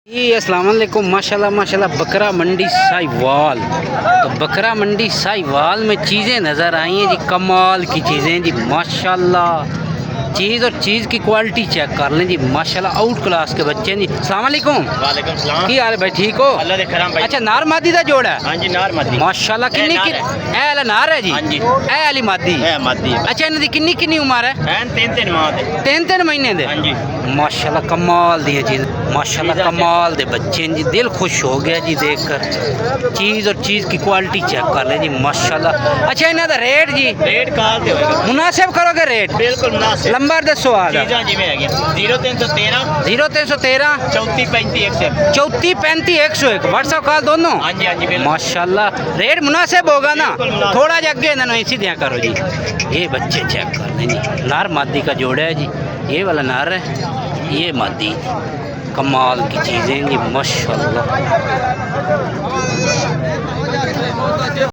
जी अस्सलाम वालेकुम। माशाल्लाह माशाल्लाह बकरा मंडी साहिवाल। तो बकरा मंडी साहिवाल में चीज़ें नज़र आई हैं जी, कमाल की चीज़ें जी माशाल्लाह। चीज़ और चीज़ की क्वालिटी चेक कर लें जी माशाल्लाह, आउट क्लास के बच्चे जी। अस्सलाम वालेकुम। वालेकुम सलाम। की हाल है भाई, ठीक हो? अल्लाह दे करम भाई। अच्छा नार मादी का जोड़ा है? हाँ जी नार मादी माशाल्लाह। किन्नी नार की है। ए वाला नार है जी? हाँ जी। ए वाली मादी? है मादी है। अच्छा इन्हां दी किन्नी किन्नी उम्र है? हैं तीन माह दे। तीन महीने दे? हाँ जी। माशाल्लाह कमाल दी चीज़, माशाल्लाह कमाल दे बच्चे जी। दिल खुश हो गया जी देखकर। चीज़ और चीज़ की क्वालिटी चेक कर ले जी माशाल्लाह। अच्छा इन्हां दा रेट जी? रेट काल ते होएगा। मुनासिब करोगे रेट? बिल्कुल मुनासिब। लंबर दसो आ चीज़ां जिवें है 0313 0313 34 35 101। 34 35 101। व्हाट्सअप कॉल दोनों? हाँ जी हाँ जी बिल्कुल। माशाल्लाह रेट मुनासिब होगा ना? बिल्कुल मुनासिब। थोड़ा जा अगे इन्होंने इसी दिया करो जी। ये बच्चे चेक कर लें जी, नार मादी का जोड़ा है जी। ये वाला नार है, ये मादी। कमाल की चीज़ें जी माशाल्लाह।